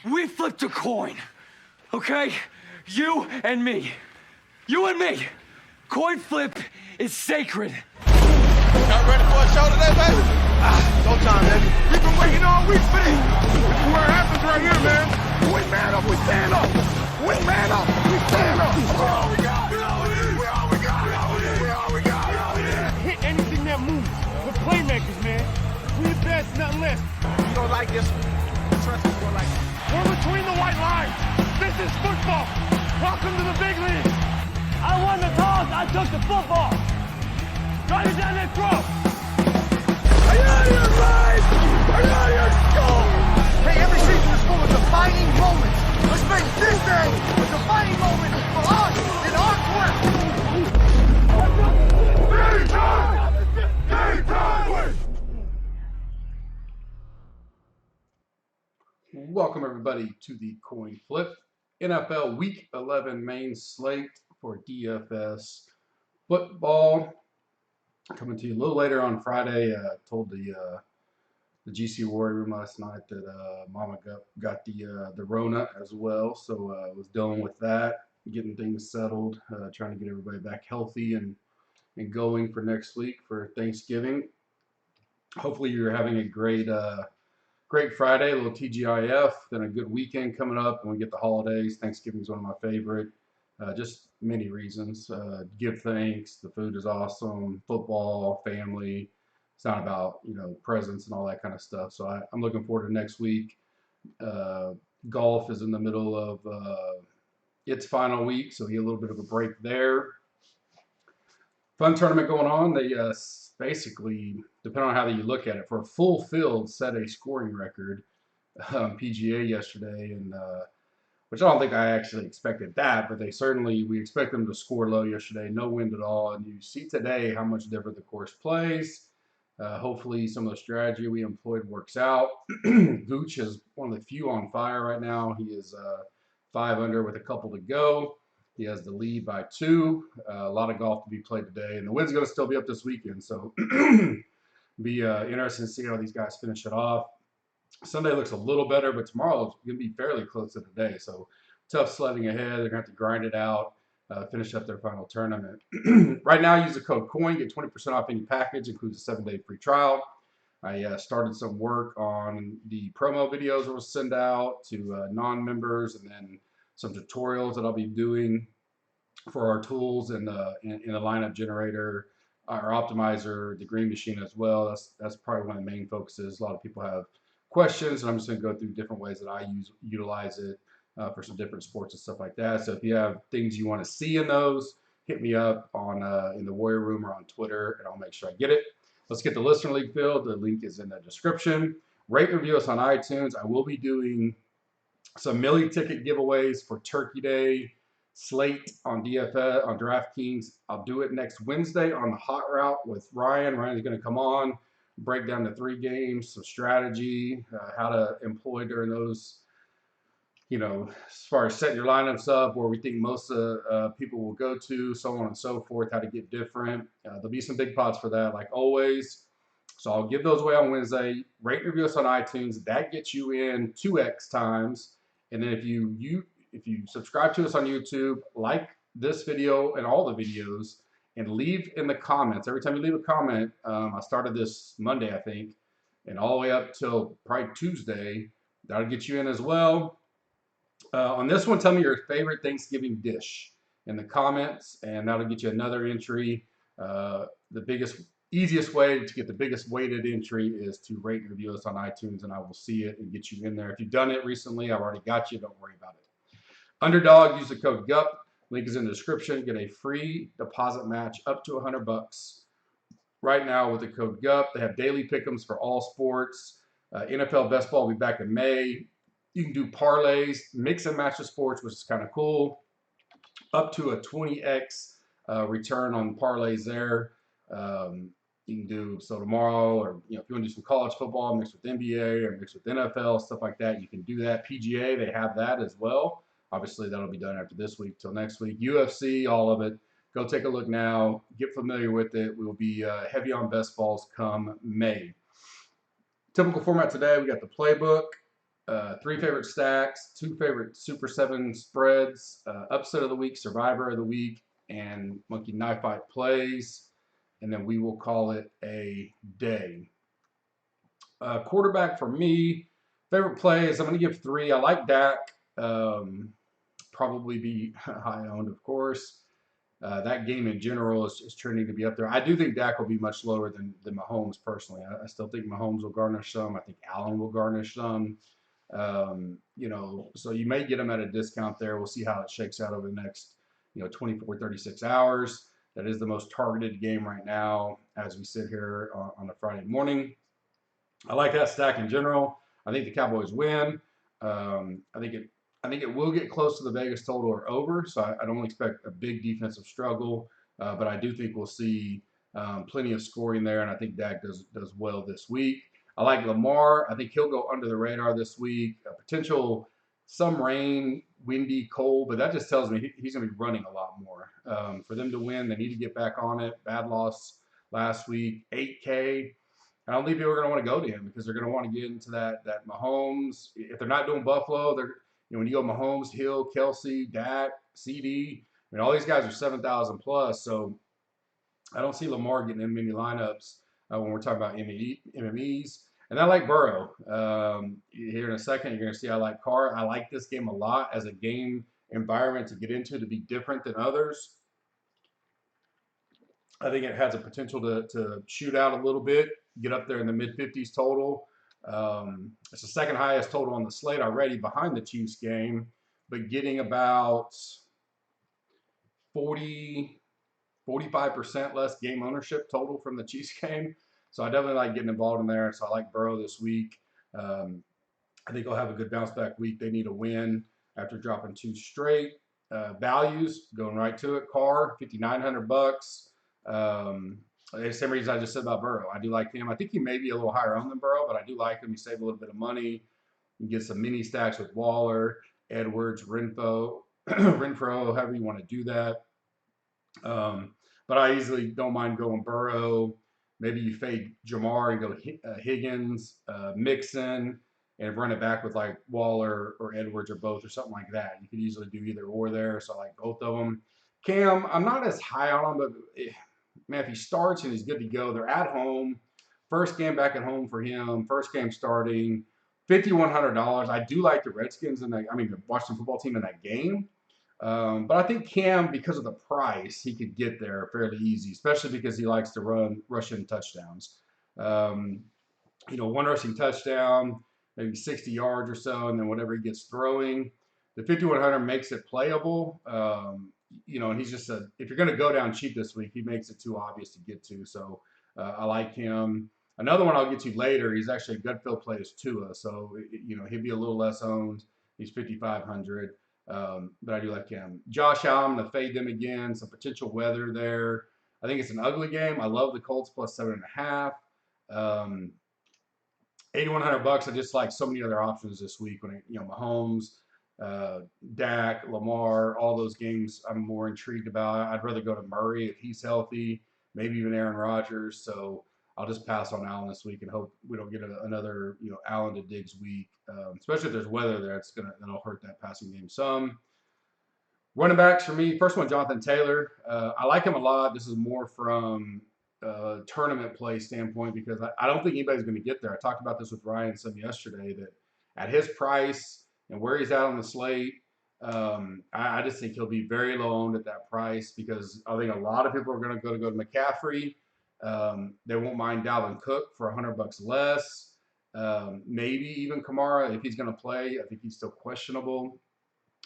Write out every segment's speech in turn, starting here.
We flipped a coin, okay? You and me. You and me. Coin flip is sacred. Y'all ready for a show today, baby? Showtime, baby. We've been waiting all week for this. This is where it happens right here, man. We man up, we stand up. We man up, we stand up. We all we got. We all we got. We all we got. We all we got. We all we got. Hit anything that moves. We're playmakers, man. We the best, nothing less. You don't like this? Trust me, you don't like it. We're between the white lines. This is football. Welcome to the big league. I won the toss. I took the football. Drive it down that throat. Are you out of your mind? Are you out of your skull? Hey, every season is full of defining moments. Let's make this day a defining moment for us in our quest. Game time! Game time! Welcome everybody to the Coin Flip NFL Week 11 main slate for DFS football. Coming to you a little later on Friday. Told the GC Warrior Room last night that Mama got the Rona as well, so was dealing with that, getting things settled, trying to get everybody back healthy and going for next week for Thanksgiving. Hopefully you're having a great Friday, a little TGIF, then a good weekend coming up, and we get the holidays. Thanksgiving is one of my favorite. Just many reasons. Give thanks. The food is awesome. Football, family. It's not about, presents and all that kind of stuff. So I'm looking forward to next week. Golf is in the middle of its final week, so we get a little bit of a break there. Fun tournament going on. They basically, depending on how you look at it, for a full field, set a scoring record PGA yesterday, and which I don't think I actually expected that, but we expect them to score low yesterday, no wind at all, and you see today how much different the course plays. Hopefully some of the strategy we employed works out. Gooch is one of the few on fire right now. He is 5 under with a couple to go. He has the lead by 2. A lot of golf to be played today, and the wind's going to still be up this weekend, so be interesting to see how these guys finish it off. Sunday looks a little better, but tomorrow is going to be fairly close to today. So tough sledding ahead. They're going to have to grind it out, finish up their final tournament. Right now, use the code COIN, get 20% off any package, includes a 7-day free trial. I started some work on the promo videos that we'll send out to non-members, and then some tutorials that I'll be doing for our tools and in the lineup generator, our optimizer, the green machine as well. That's probably one of the main focuses. A lot of people have questions, and I'm just going to go through different ways that I utilize it for some different sports and stuff like that. So if you have things you want to see in those, hit me up on in the Warrior Room or on Twitter, and I'll make sure I get it. Let's get the Listener League filled. The link is in the description. Rate and review us on iTunes. I will be doing some Millie ticket giveaways for Turkey Day slate on DFS on DraftKings. I'll do it next Wednesday on the Hot Route with Ryan. Ryan's going to come on, break down the 3 games, some strategy, how to employ during those, as far as setting your lineups up, where we think most people will go to, so on and so forth, how to get different. There'll be some big pots for that, like always. So I'll give those away on Wednesday. Rate and review us on iTunes. That gets you in 2x times. And then if you subscribe to us on YouTube, like this video and all the videos, and leave in the comments. Every time you leave a comment, I started this Monday, I think, and all the way up till probably Tuesday. That'll get you in as well. On this one, tell me your favorite Thanksgiving dish in the comments, and that'll get you another entry. Easiest way to get the biggest weighted entry is to rate and review us on iTunes, and I will see it and get you in there. If you've done it recently, I've already got you. Don't worry about it. Underdog, use the code GUP. Link is in the description. Get a free deposit match up to $100 right now with the code GUP. They have daily pick'ems for all sports. NFL best ball will be back in May. You can do parlays, mix and match the sports, which is kind of cool. Up to a 20x return on parlays there. You can do so tomorrow, or if you want to do some college football mixed with NBA or mixed with NFL, stuff like that, you can do that. PGA, they have that as well. Obviously, that'll be done after this week till next week. UFC, all of it. Go take a look now. Get familiar with it. We will be heavy on best balls come May. Typical format today, we got the playbook. 3 favorite stacks, 2 favorite Super 7 spreads, upset of the week, survivor of the week, and Monkey Knife Fight plays. And then we will call it a day. Quarterback for me, favorite plays, I'm going to give 3. I like Dak. Probably be high owned, of course. That game in general is trending to be up there. I do think Dak will be much lower than Mahomes personally. I still think Mahomes will garnish some. I think Allen will garnish some. So you may get him at a discount there. We'll see how it shakes out over the next, 24, 36 hours. That is the most targeted game right now as we sit here on a Friday morning. I like that stack in general. I think the Cowboys win. I think it will get close to the Vegas total or over, so I don't expect a big defensive struggle, but I do think we'll see plenty of scoring there, and I think Dak does well this week. I like Lamar. I think he'll go under the radar this week. Potential some rain, windy, cold, but that just tells me he's going to be running a lot more. For them to win, they need to get back on it. Bad loss last week, 8K. I don't think people are going to want to go to him because they're going to want to get into that Mahomes. If they're not doing Buffalo, when you go Mahomes, Hill, Kelsey, Dak, CD, all these guys are 7,000 plus. So I don't see Lamar getting in many lineups when we're talking about MMEs. And I like Burrow. Here in a second, you're going to see I like Carr. I like this game a lot as a game environment to get into, to be different than others. I think it has a potential to shoot out a little bit, get up there in the mid-50s total. It's the second highest total on the slate already behind the Chiefs game, but getting about 45% less game ownership total from the Chiefs game. So I definitely like getting involved in there. So I like Burrow this week. I think he'll have a good bounce back week. They need a win after dropping 2 straight. Values, going right to it. Carr, $5,900. The same reason I just said about Burrow. I do like him. I think he may be a little higher owned than Burrow, but I do like him. You save a little bit of money. You get some mini stacks with Waller, Edwards, Renfro, however you want to do that. But I easily don't mind going Burrow. Maybe you fade Jamar and go Higgins, Mixon, and run it back with like Waller or Edwards or both or something like that. You could easily do either or there. So I like both of them. Cam, I'm not as high on him, but man, if he starts and he's good to go, they're at home. First game back at home for him. First game starting. $5,100. I do like the Redskins the Washington football team in that game. But I think Cam, because of the price, he could get there fairly easy, especially because he likes to run rushing touchdowns. One rushing touchdown, maybe 60 yards or so, and then whatever he gets throwing. The 5,100 makes it playable. And he's just if you're going to go down cheap this week, he makes it too obvious to get to. So I like him. Another one I'll get to later, he's actually a gut feel play is Tua. So, he'd be a little less owned. He's 5,500. But I do like him. Josh Allen, I'm going to fade them again. Some potential weather there. I think it's an ugly game. I love the Colts plus 7.5. $8,100. I just like so many other options this week. When Mahomes, Dak, Lamar, all those games I'm more intrigued about. I'd rather go to Murray if he's healthy. Maybe even Aaron Rodgers. So I'll just pass on Allen this week and hope we don't get another Allen to Diggs week. Especially if there's weather there, that'll hurt that passing game some. Running backs for me, first one, Jonathan Taylor. I like him a lot. This is more from a tournament play standpoint because I don't think anybody's going to get there. I talked about this with Ryan some yesterday that at his price and where he's at on the slate, I just think he'll be very low owned at that price because I think a lot of people are going to go to McCaffrey. They won't mind Dalvin Cook for $100 less. Maybe even Kamara if he's going to play. I think he's still questionable.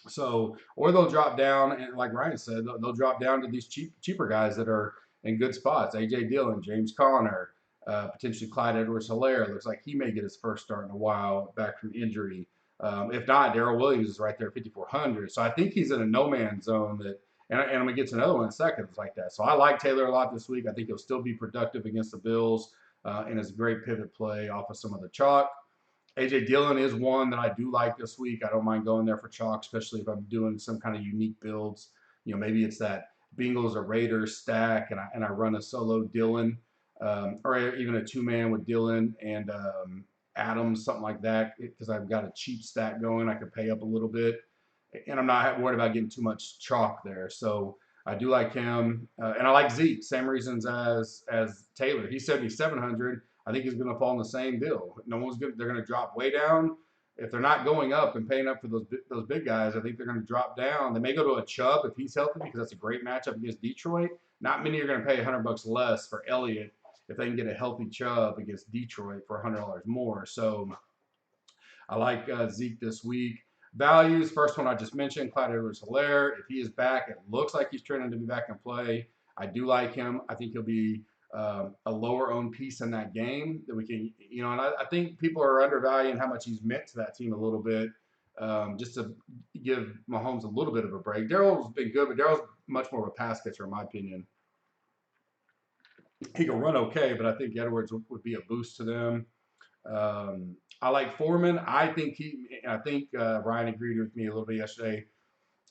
So, or they'll drop down, and like Ryan said, they'll drop down to these cheaper guys that are in good spots. A.J. Dillon, James Conner, potentially Clyde Edwards-Helaire. Looks like he may get his first start in a while back from injury. If not, Darrell Williams is right there at 5,400. So I think he's in a no-man's zone and I'm going to get to another one in a second like that. So I like Taylor a lot this week. I think he'll still be productive against the Bills and is a great pivot play off of some of the chalk. A.J. Dillon is one that I do like this week. I don't mind going there for chalk, especially if I'm doing some kind of unique builds. Maybe it's that Bengals or Raiders stack and I run a solo Dillon or even a 2-man with Dillon and Adams, something like that, because I've got a cheap stack going. I could pay up a little bit, and I'm not worried about getting too much chalk there. So I do like him, and I like Zeke. Same reasons as Taylor. He's 7,700. I think he's going to fall in the same deal. No one's good. They're going to drop way down. If they're not going up and paying up for those big guys, I think they're going to drop down. They may go to a Chubb if he's healthy, because that's a great matchup against Detroit. Not many are going to pay $100 less for Elliott if they can get a healthy Chubb against Detroit for $100 more. So I like Zeke this week. Values, first one I just mentioned, Clyde Edwards-Helaire. If he is back, it looks like he's trending to be back in play. I do like him. I think he'll be a lower owned piece in that game that we can, and I think people are undervaluing how much he's meant to that team a little bit, just to give Mahomes a little bit of a break. Daryl's been good, but Daryl's much more of a pass catcher in my opinion. He can run okay, but I think Edwards would be a boost to them. I like Foreman. I think Ryan agreed with me a little bit yesterday.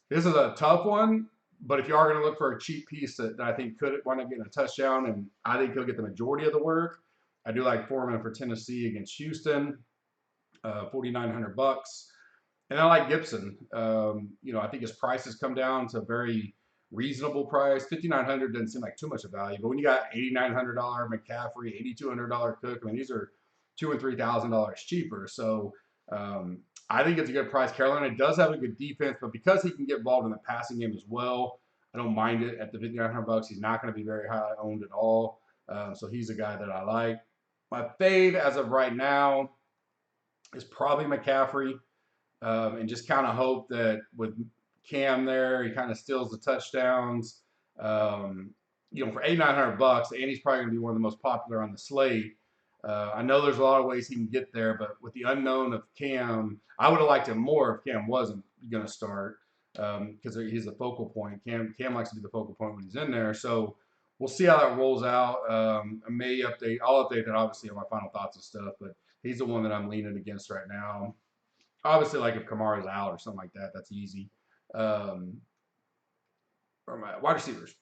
This is a tough one, but if you are going to look for a cheap piece that I think could wind up getting a touchdown, and I think he'll get the majority of the work, I do like Foreman for Tennessee against Houston, $4,900. And I like Gibson. I think his price has come down to a very reasonable price. $5,900 doesn't seem like too much of value, but when you got $8,900 McCaffrey, $8,200 Cook, I mean, these are $2,000 and $3,000 cheaper. So I think it's a good price. Carolina does have a good defense, but because he can get involved in the passing game as well, I don't mind it at the $5,900. He's not going to be very high owned at all. So he's a guy that I like. My fave as of right now is probably McCaffrey, and just kind of hope that with Cam there, he kind of steals the touchdowns. For $8,900, and he's probably going to be one of the most popular on the slate. I know there's a lot of ways he can get there, but with the unknown of Cam, I would have liked him more if Cam wasn't going to start, because he's the focal point. Cam likes to be the focal point when he's in there. So we'll see how that rolls out. I'll update that obviously on my final thoughts and stuff, but he's the one that I'm leaning against right now. Obviously, like if Kamara's out or something like that, that's easy. Or my wide receivers.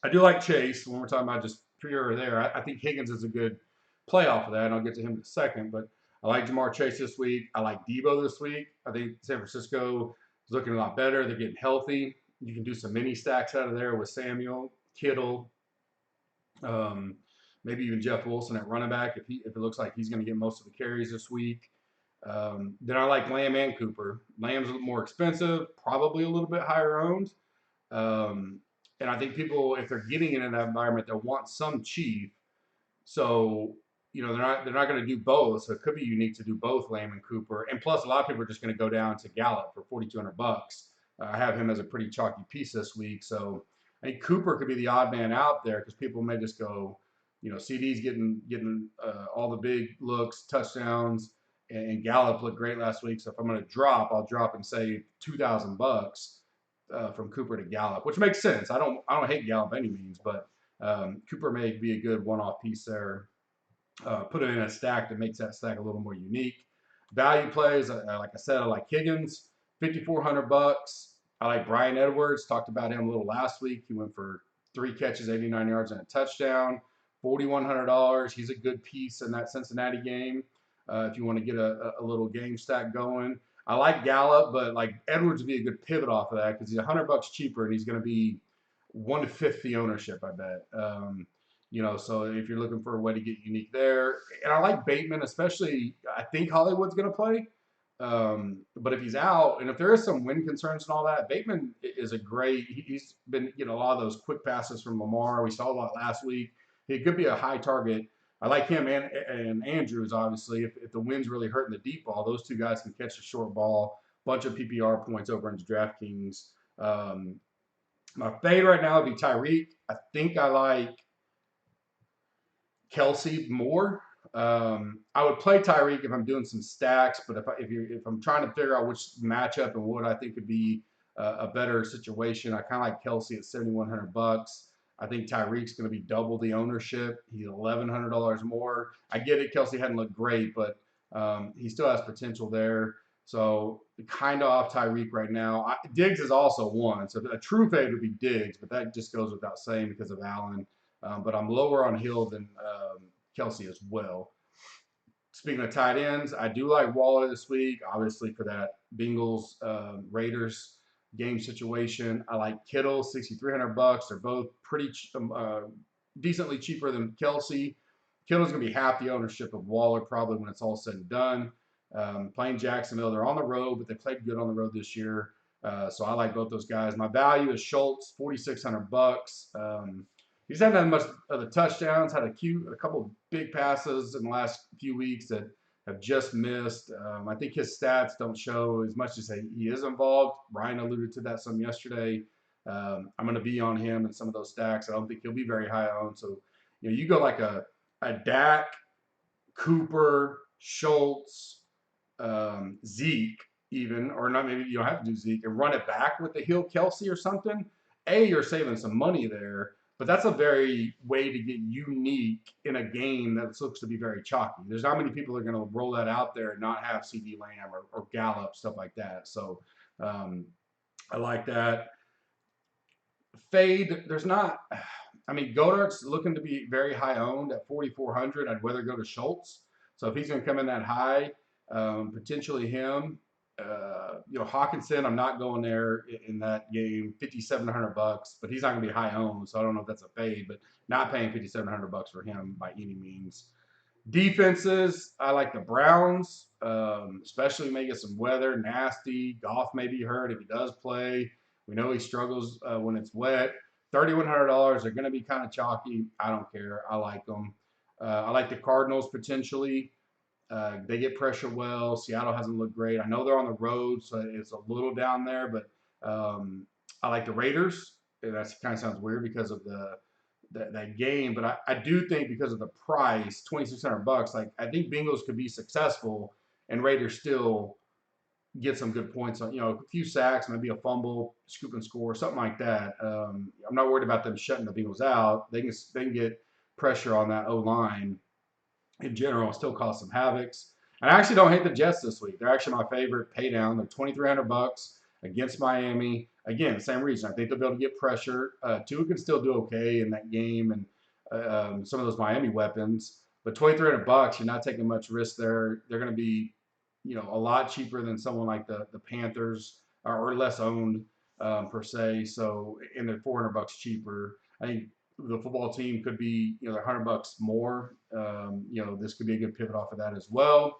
I do like Chase when we're talking about just pure there. I think Higgins is a good play off of that, and I'll get to him in a second. But I like Jamar Chase this week. I like Debo this week. I think San Francisco is looking a lot better. They're getting healthy. You can do some mini stacks out of there with Samuel, Kittle, maybe even Jeff Wilson at running back if it looks like he's going to get most of the carries this week. Then I like Lamb and Cooper. Lamb's a little more expensive, probably a little bit higher owned. And I think people, if they're getting in that environment, they'll want some cheap. So, they're not going to do both. So it could be unique to do both Lamb and Cooper. And plus, a lot of people are just going to go down to Gallup for $4,200. I have him as a pretty chalky piece this week. So I think Cooper could be the odd man out there because people may just go, CD's getting all the big looks, touchdowns, and Gallup looked great last week. So if I'm going to drop, I'll drop and save $2,000 from Cooper to Gallup, which makes sense. I don't hate Gallup by any means, but Cooper may be a good one-off piece there. Put it in a stack that makes that stack a little more unique. Value plays, like I said, I like Higgins, $5,400. I like Bryan Edwards. Talked about him a little last week. He went for 3 catches, 89 yards, and a touchdown. $4,100. He's a good piece in that Cincinnati game. If you want to get a little game stack going. I like Gallup, but like Edwards would be a good pivot off of that because he's $100 cheaper and he's going to be 1/5 the ownership, I bet. So if you're looking for a way to get unique there, and I like Bateman, especially. I think Hollywood's going to play, but if he's out and if there is some win concerns and all that, Bateman is a great. He's been getting a lot of those quick passes from Lamar. We saw a lot last week. He could be a high target. I like him and Andrews, obviously. If the wind's really hurting the deep ball, those two guys can catch the short ball. Bunch of PPR points over into DraftKings. My fade right now would be Tyreek. I think I like Kelsey more. I would play Tyreek if I'm doing some stacks, but if I'm trying to figure out which matchup and what I think would be a better situation, I kind of like Kelsey at $7,100. I think Tyreek's going to be double the ownership. He's $1,100 more. I get it. Kelsey hadn't looked great, but he still has potential there. So kind of off Tyreek right now. Diggs is also one. So a true fade would be Diggs, but that just goes without saying because of Allen. But I'm lower on Hill than Kelsey as well. Speaking of tight ends, I do like Waller this week, obviously for that Bengals Raiders game situation. I like Kittle, $6,300. They're both pretty decently cheaper than Kelsey. Kittle's going to be half the ownership of Waller probably when it's all said and done. Playing Jacksonville, they're on the road, but they played good on the road this year. So I like both those guys. My value is Schultz, $4,600. He's hadn't had much of the touchdowns. Had a couple of big passes in the last few weeks that have just missed. I think his stats don't show as much as he is involved. Ryan alluded to that some yesterday. I'm going to be on him in some of those stacks. I don't think he'll be very high owned. So, you go like a Dak, Cooper, Schultz, Zeke, even, or not, maybe you don't have to do Zeke, and run it back with the Hill Kelsey or something. You're saving some money there, but that's a very way to get unique in a game that looks to be very chalky. There's not many people that are going to roll that out there and not have CD Lamb or Gallup, stuff like that. So I like that. Fade, there's not, Godart's looking to be very high owned at 4,400. I'd rather go to Schultz. So if he's going to come in that high, potentially him. Hawkinson, I'm not going there in that game. $5,700, but he's not going to be high owned, so I don't know if that's a fade. But not paying $5,700 for him by any means. Defenses, I like the Browns, especially may get some weather, nasty. Goff may be hurt if he does play. We know he struggles when it's wet. $3,100. They're going to be kind of chalky. I don't care. I like them. I like the Cardinals potentially. They get pressure well. Seattle hasn't looked great. I know they're on the road, so it's a little down there, but I like the Raiders. That kind of sounds weird because of that game, but I do think because of the price, $2,600, like I think Bengals could be successful and Raiders still get some good points on, a few sacks, maybe a fumble, scoop and score, something like that. I'm not worried about them shutting the Bengals out. They can get pressure on that O-line in general, still cause some havocs. And I actually don't hate the Jets this week. They're actually my favorite pay down. They're $2,300 against Miami. Again, same reason. I think they'll be able to get pressure. Tua can still do okay in that game and some of those Miami weapons. But $2,300, you're not taking much risk there. They're going to be, a lot cheaper than someone like the Panthers or less owned per se. So, and they're $400 cheaper. I think the football team could be, they're $100 more. This could be a good pivot off of that as well.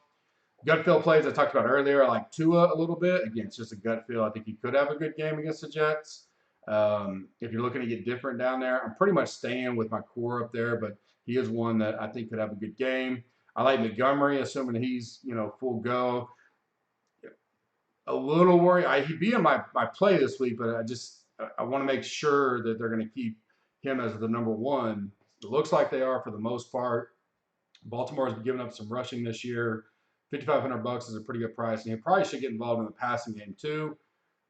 Gut feel plays I talked about earlier. I like Tua a little bit. Again, it's just a gut feel. I think he could have a good game against the Jets. If you're looking to get different down there, I'm pretty much staying with my core up there, but he is one that I think could have a good game. I like Montgomery, assuming he's, full go. A little worried. He'd be in my play this week, but I want to make sure that they're going to keep him as the number one. It looks like they are for the most part. Baltimore has given up some rushing this year. $5,500 is a pretty good price, and he probably should get involved in the passing game too.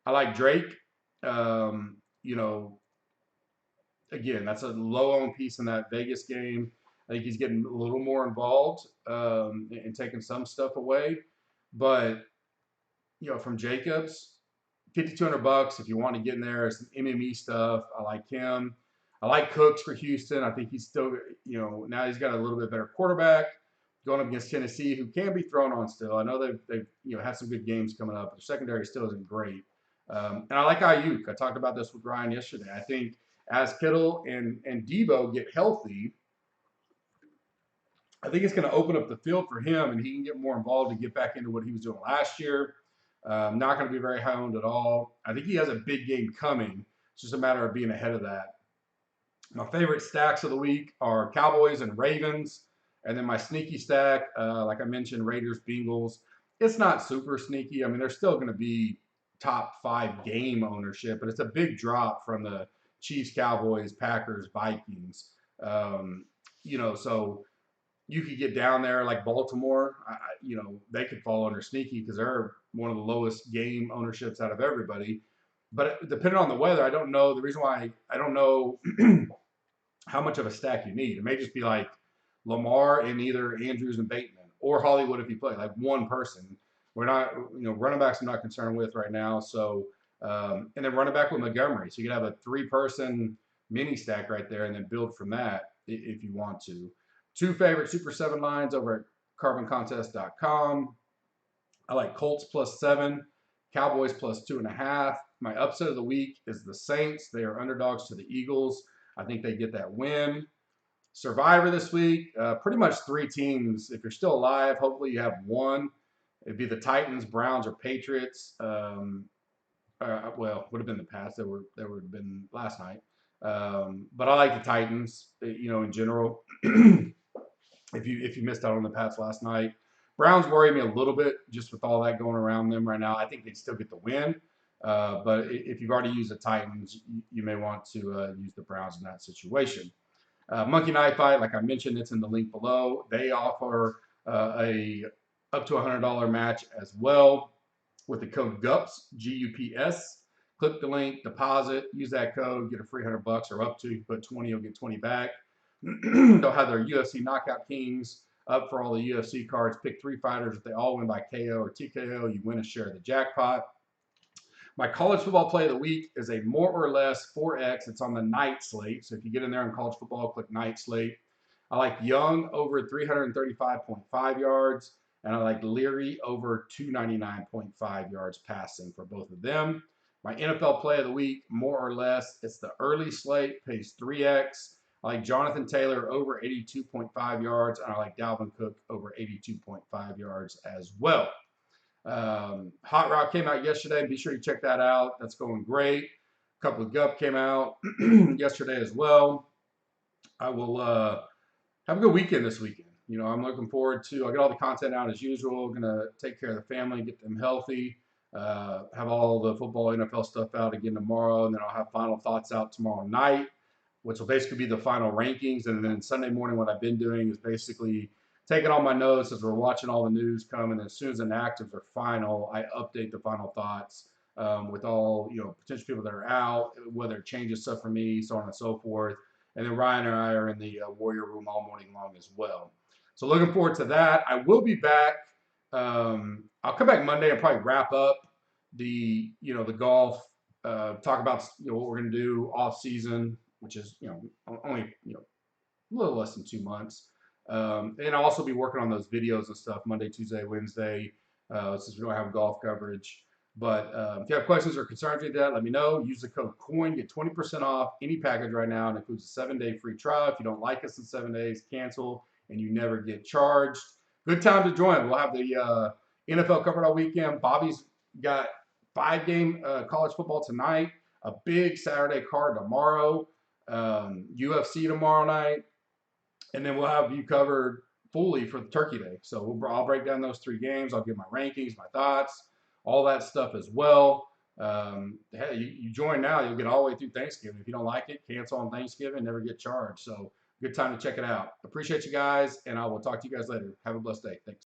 I like Drake. Again, that's a low-owned piece in that Vegas game. I think he's getting a little more involved and taking some stuff away. But, from Jacobs, $5,200 if you want to get in there. Some MME stuff. I like him. I like Cooks for Houston. I think he's still, now he's got a little bit better quarterback going up against Tennessee, who can be thrown on still. I know they've had some good games coming up, but their secondary still isn't great. And I like Ayuk. I talked about this with Ryan yesterday. I think as Kittle and Debo get healthy, I think it's going to open up the field for him, and he can get more involved and get back into what he was doing last year. Not going to be very high owned at all. I think he has a big game coming. It's just a matter of being ahead of that. My favorite stacks of the week are Cowboys and Ravens. And then my sneaky stack, like I mentioned, Raiders, Bengals. It's not super sneaky. They're still going to be top 5 game ownership, but it's a big drop from the Chiefs, Cowboys, Packers, Vikings. So you could get down there like Baltimore. They could fall under sneaky because they're one of the lowest game ownerships out of everybody. But depending on the weather, I don't know. The reason why I don't know how much of a stack you need. It may just be like Lamar and either Andrews and Bateman or Hollywood if you play, like one person. We're not, running backs I'm not concerned with right now. So, and then running back with Montgomery. So you could have a 3-person mini stack right there and then build from that if you want to. 2 favorite Super 7 lines over at carboncontest.com. I like Colts +7, Cowboys +2.5. My upset of the week is the Saints. They are underdogs to the Eagles. I think they get that win. Survivor this week, pretty much 3 teams. If you're still alive, hopefully you have one. It'd be the Titans, Browns, or Patriots. Well, would have been the past. There would have been last night. But I like the Titans, in general. If you missed out on the Pats last night. Browns worry me a little bit just with all that going around them right now. I think they'd still get the win. But if you've already used the Titans, you may want to use the Browns in that situation. Monkey Knife Fight, like I mentioned, it's in the link below. They offer a up to $100 match as well with the code GUPS, G-U-P-S. Click the link, deposit, use that code, get a free $100 or up to. You put 20, you'll get 20 back. They'll have their UFC Knockout Kings up for all the UFC cards. Pick 3 fighters. If they all win by KO or TKO, you win a share of the jackpot. My college football play of the week is a more or less 4X. It's on the night slate. So if you get in there on college football, click night slate. I like Young over 335.5 yards. And I like Leary over 299.5 yards passing for both of them. My NFL play of the week, more or less, it's the early slate, pays 3X. I like Jonathan Taylor over 82.5 yards, and I like Dalvin Cook over 82.5 yards as well. Hot Rock came out yesterday. Be sure you check that out. That's going great. A couple of Gup came out yesterday as well. I will have a good weekend this weekend. I'm looking forward to, I'll get all the content out as usual. Going to take care of the family, get them healthy. Have all the football, NFL stuff out again tomorrow, and then I'll have final thoughts out tomorrow night, which will basically be the final rankings. And then Sunday morning, what I've been doing is basically taking all my notes as we're watching all the news come. And as soon as the inactives are final, I update the final thoughts with all, potential people that are out, whether it changes stuff for me, so on and so forth. And then Ryan and I are in the Warrior Room all morning long as well. So looking forward to that. I will be back. I'll come back Monday and probably wrap up the golf, talk about, what we're going to do off season, which is, only, a little less than 2 months. And I'll also be working on those videos and stuff Monday, Tuesday, Wednesday, since we don't have golf coverage. But if you have questions or concerns with that, let me know. Use the code COIN, get 20% off any package right now. It includes a 7-day free trial. If you don't like us in 7 days, cancel, and you never get charged. Good time to join. We'll have the NFL covered all weekend. Bobby's got 5-game college football tonight, a big Saturday card tomorrow, UFC tomorrow night, and then we'll have you covered fully for the Turkey Day. So I'll break down those 3 games. I'll give my rankings, my thoughts, all that stuff as well. Hey, you join now, you'll get all the way through Thanksgiving. If you don't like it, cancel on Thanksgiving, never get charged. So good time to check it out. Appreciate you guys, and I will talk to you guys later. Have a blessed day. Thanks.